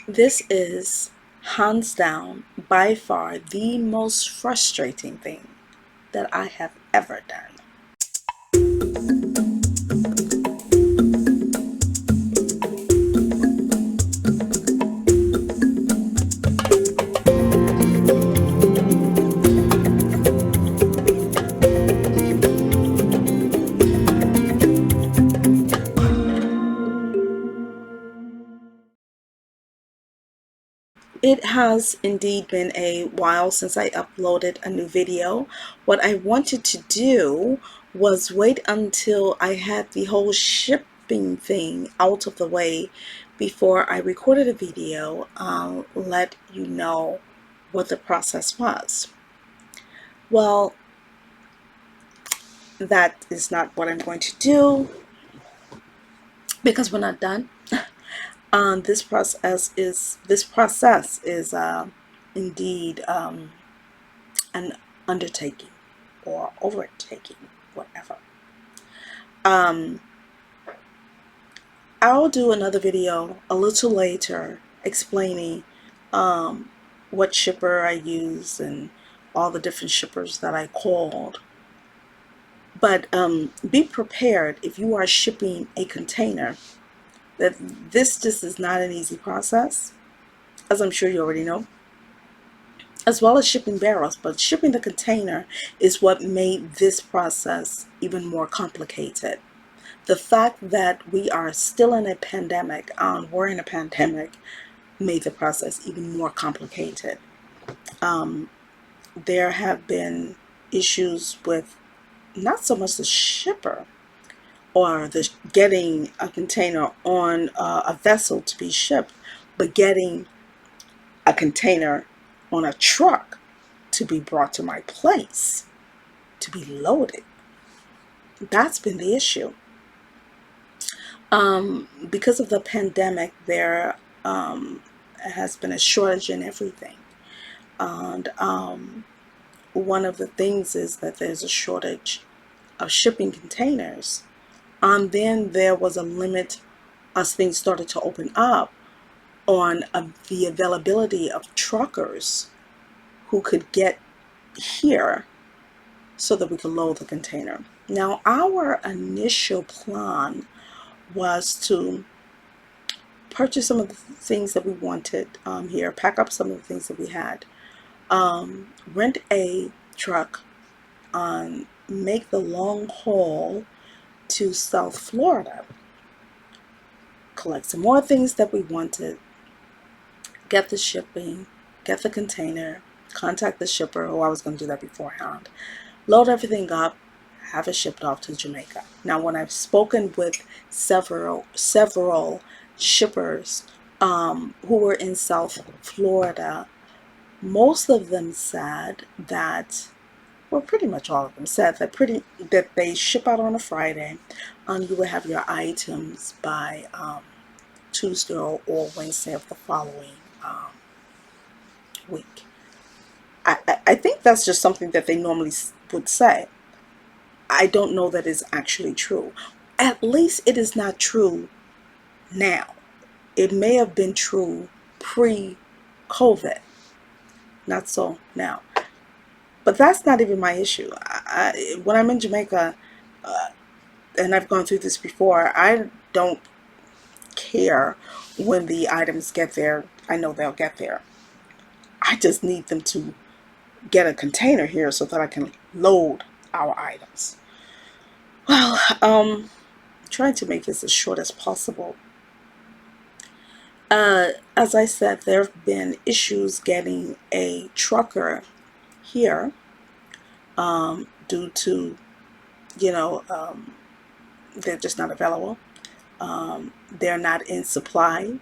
This is hands down by far the most frustrating thing that I have ever done. It has indeed been a while since I uploaded a new video. What I wanted to do was wait until I had the whole shipping thing out of the way before I recorded a video, let you know what the process was. Well, that is not what I'm going to do because we're not done. This process is indeed an undertaking or overtaking, whatever. Um, I'll do another video a little later explaining um, what shipper I use and all the different shippers that I called. But be prepared if you are shipping a container that this just is not an easy process, as I'm sure you already know, as well as shipping barrels. But shipping the container is what made this process even more complicated. The fact that we are still in a pandemic, we're in a pandemic, made the process even more complicated. There have been issues with not so much the shipper or the getting a container on a vessel to be shipped, but getting a container on a truck to be brought to my place to be loaded. That's been the issue. Because of the pandemic, there has been a shortage in everything. And one of the things is that there's a shortage of shipping containers. And then there was a limit as things started to open up on the availability of truckers who could get here so that we could load the container. Now, our initial plan was to purchase some of the things that we wanted here, pack up some of the things that we had, rent a truck, make the long haul to South Florida, collect some more things that we wanted, get the shipping, get the container, contact the shipper, who I was going to do that beforehand, load everything up, have it shipped off to Jamaica. Now, when I've spoken with several shippers who were in South Florida, most of them said that, well, pretty much all of them said that they ship out on a Friday, and you will have your items by Tuesday or Wednesday of the following week. I think that's just something that they normally would say. I don't know that is actually true. At least it is not true now. It may have been true pre-COVID, not so now. But that's not even my issue. When I'm in Jamaica, and I've gone through this before, I don't care when the items get there. I know they'll get there. I just need them to get a container here so that I can load our items. Well, trying to make this as short as possible. As I said, there have been issues getting a trucker here due to, you know, they're just not available. They're not in supply,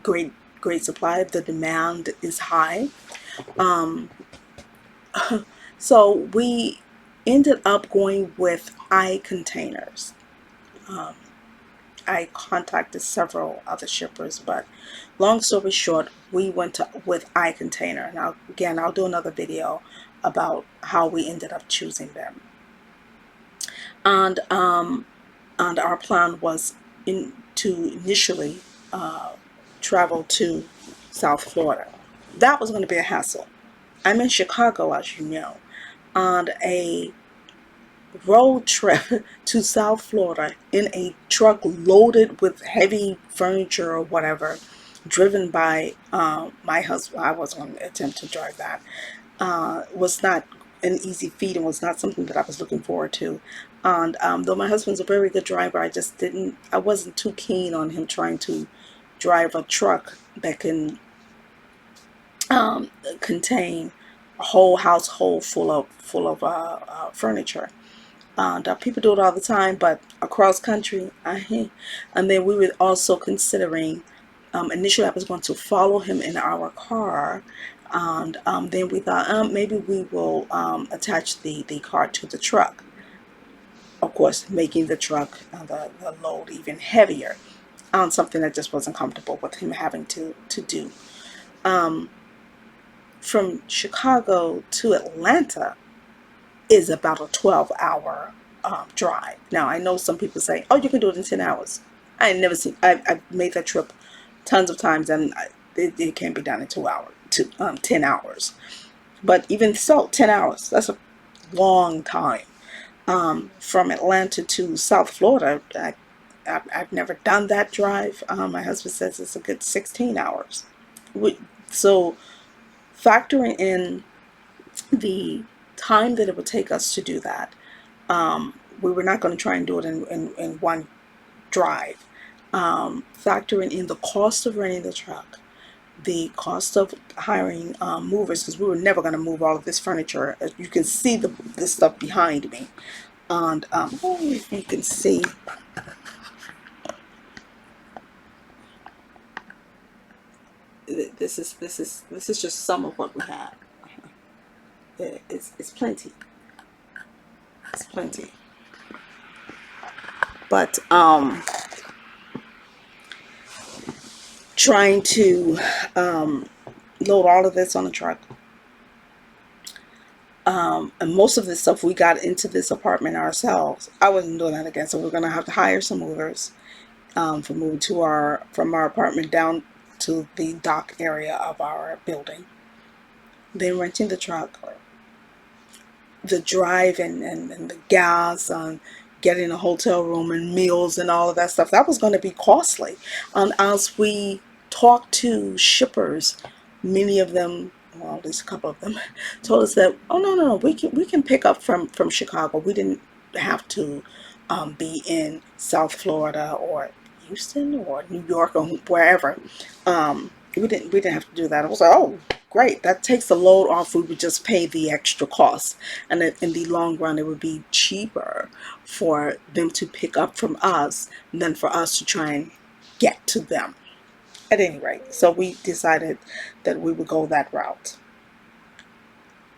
great supply. The demand is high. So we ended up going with containers. I contacted several other shippers, but long story short, we went with container. Now, again, I'll do another video about how we ended up choosing them. And our plan was to initially travel to South Florida. That was going to be a hassle. I'm in Chicago, as you know, on a road trip to South Florida in a truck loaded with heavy furniture or whatever, driven by my husband. I wasn't going to attempt to drive that. Was not an easy feat and was not something that I was looking forward to. And though my husband's a very good driver, I wasn't too keen on him trying to drive a truck that can um, contain a whole household full of furniture. And people do it all the time, but across country, and then we were also considering. Initially, I was going to follow him in our car, and then we thought maybe we will attach the car to the truck. Of course, making the truck the load even heavier on something that just wasn't comfortable with him having to do. Um, from Chicago to Atlanta is about a 12-hour drive. Now, I know some people say, oh, you can do it in 10 hours. I ain't never seen, I've made that trip tons of times, and it can't be done in 2 hours, 10 hours. But even so, 10 hours, that's a long time. From Atlanta to South Florida, I've never done that drive. My husband says it's a good 16 hours. So factoring in the time that it would take us to do that, we were not going to try and do it in one drive. Factoring in the cost of renting the truck, the cost of hiring movers, because we were never going to move all of this furniture. As you can see this stuff behind me, and if you can see, this is just some of what we have. It's plenty. It's plenty. But trying to load all of this on the truck. And most of this stuff we got into this apartment ourselves. I wasn't doing that again, so we're gonna have to hire some movers for moving from our apartment down to the dock area of our building. Then renting the truck, the drive and the gas, getting a hotel room and meals and all of that stuff. That was going to be costly. As we talked to shippers, many of them, well, at least a couple of them, told us that, oh no, we can pick up from Chicago. We didn't have to be in South Florida or Houston or New York or wherever. We didn't have to do that. I was like, oh, great. That takes the load off. We would just pay the extra cost, and in the long run, it would be cheaper for them to pick up from us than for us to try and get to them. At any rate, so we decided that we would go that route.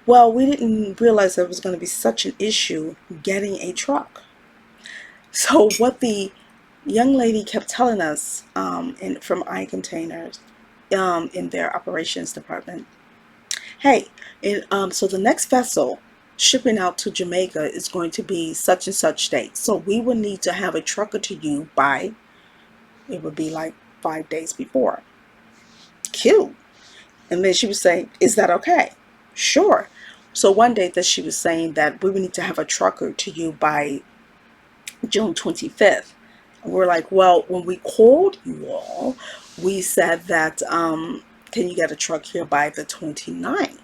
Well, we didn't realize there was going to be such an issue getting a truck. So what the young lady kept telling us from iContainers in their operations department, hey, so the next vessel shipping out to Jamaica is going to be such and such date. So we would need to have a trucker to you by, it would be like 5 days before. Cute. And then she was saying, is that okay? Sure. So one day that she was saying that we would need to have a trucker to you by June 25th. And we're like, well, when we called you all, we said that, can you get a truck here by the 29th?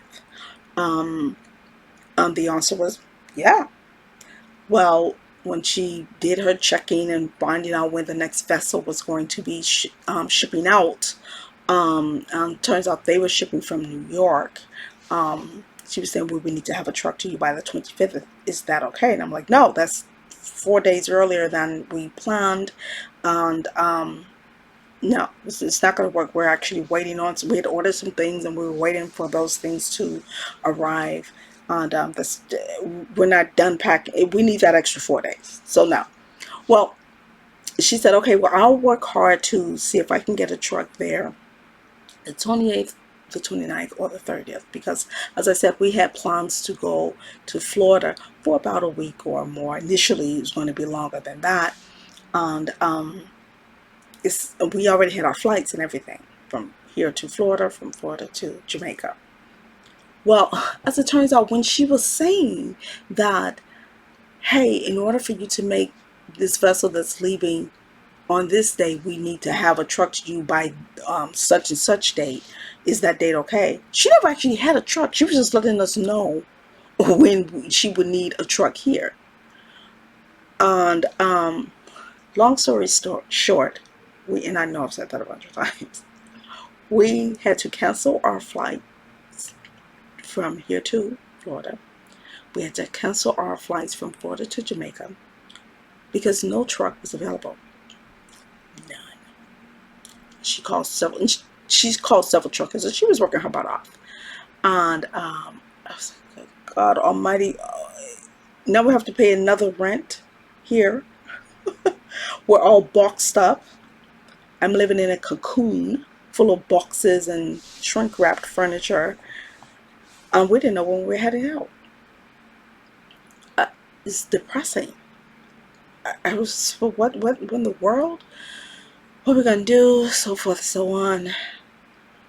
The answer was, yeah. Well, when she did her checking and finding out when the next vessel was going to be shipping out, turns out they were shipping from New York. She was saying, well, we need to have a truck to you by the 25th. Is that okay? And I'm like, no, that's 4 days earlier than we planned. And no, it's not going to work. We're actually waiting on, so we had ordered some things and we were waiting for those things to arrive. And we're not done packing. We need that extra 4 days. So no. Well, she said, okay, well, I'll work hard to see if I can get a truck there the 28th, the 29th, or the 30th. Because, as I said, we had plans to go to Florida for about a week or more. Initially, it was going to be longer than that. And we already had our flights and everything from here to Florida, from Florida to Jamaica. Well, as it turns out, when she was saying that, hey, in order for you to make this vessel that's leaving on this day, we need to have a truck to you by such and such date. Is that date okay? She never actually had a truck. She was just letting us know when she would need a truck here. And long story short, and I know I've said that a bunch of times, we had to cancel our flight from here to Florida. We had to cancel our flights from Florida to Jamaica because no truck was available. None. She's called several truckers, and she was working her butt off. And I was like, God Almighty, now we have to pay another rent here. We're all boxed up. I'm living in a cocoon full of boxes and shrink wrapped furniture. And we didn't know when we were heading out. It's depressing. I was, what in the world? What are we going to do? So forth, so on.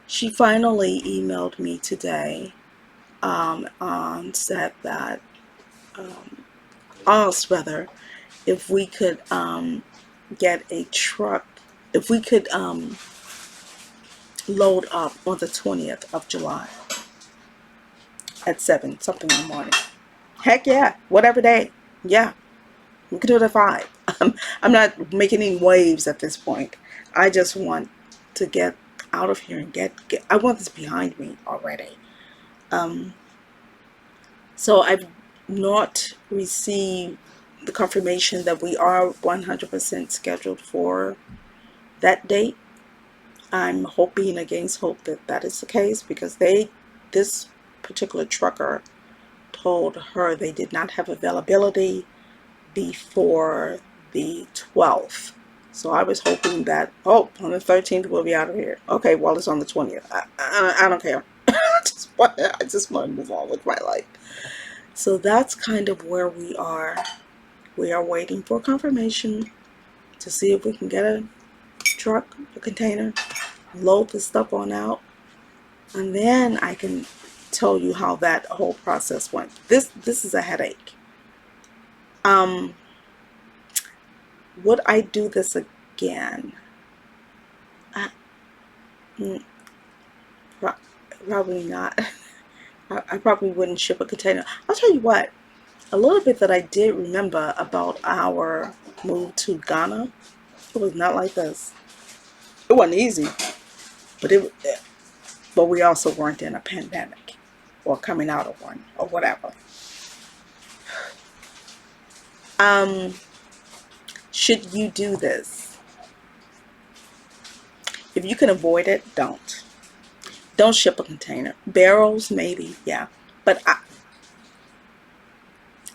She finally emailed me today and said that, asked rather, if we could get a truck, if we could load up on the 20th of July at 7 something in the morning. Heck yeah, whatever day. Yeah, we could do it at 5. I'm not making any waves at this point. I just want to get out of here and get I want this behind me already. So I've not received the confirmation that we are 100% scheduled for that date. I'm hoping against hope that that is the case, because this particular trucker told her they did not have availability before the 12th. So I was hoping that, on the 13th we'll be out of here. Okay, well, it's on the 20th. I don't care. I just want to move on with my life. So that's kind of where we are. We are waiting for confirmation to see if we can get a truck, a container, load the stuff on out, and then I can tell you how that whole process went. This is a headache. Would I do this again? Probably not. I probably wouldn't ship a container. I'll tell you what, a little bit that I did remember about our move to Ghana, it was not like this. It wasn't easy, but we also weren't in a pandemic or coming out of one or whatever. Should you do this? If you can avoid it, don't ship a container. Barrels, maybe, yeah, but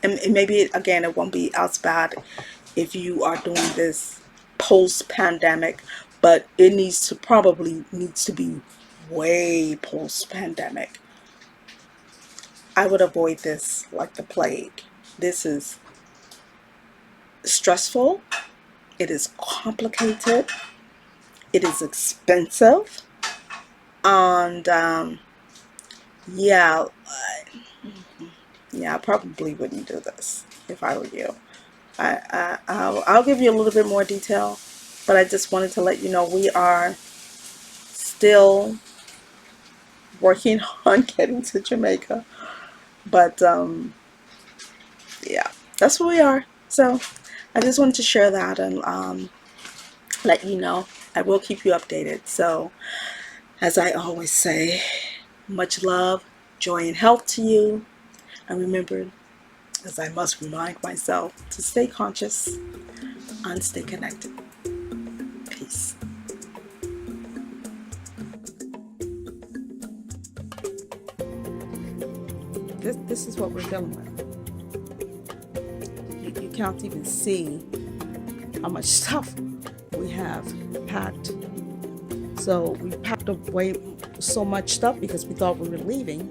and maybe again, it won't be as bad if you are doing this post-pandemic, but it needs to be way post-pandemic. I would avoid this like the plague. This is stressful. It is complicated. It is expensive. And yeah, I probably wouldn't do this if I were you. I'll give you a little bit more detail, but I just wanted to let you know we are still working on getting to Jamaica. But yeah, that's where we are. So I just wanted to share that and let you know. I will keep you updated. So as I always say, much love, joy, and health to you. And remember, as I must remind myself, to stay conscious and stay connected. Peace. This is what we're dealing with. You can't even see how much stuff we have packed. So we packed away so much stuff because we thought we were leaving.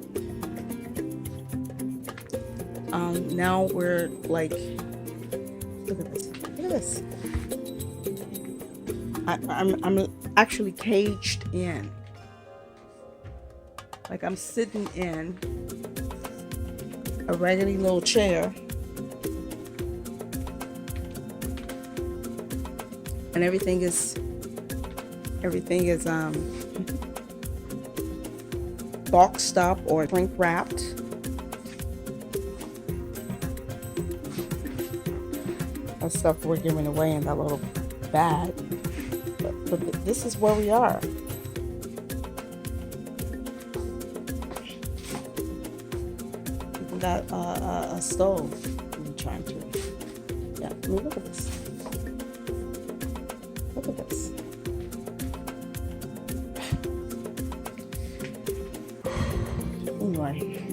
Now we're like, look at this. Look at this. I'm actually caged in. Like I'm sitting in a raggedy little chair, and everything is boxed up or shrink wrapped. That stuff we're giving away in that little bag. But this is where we are. We got a stove. I'm trying to. Yeah, I mean, look at this. Look at this. Anyway.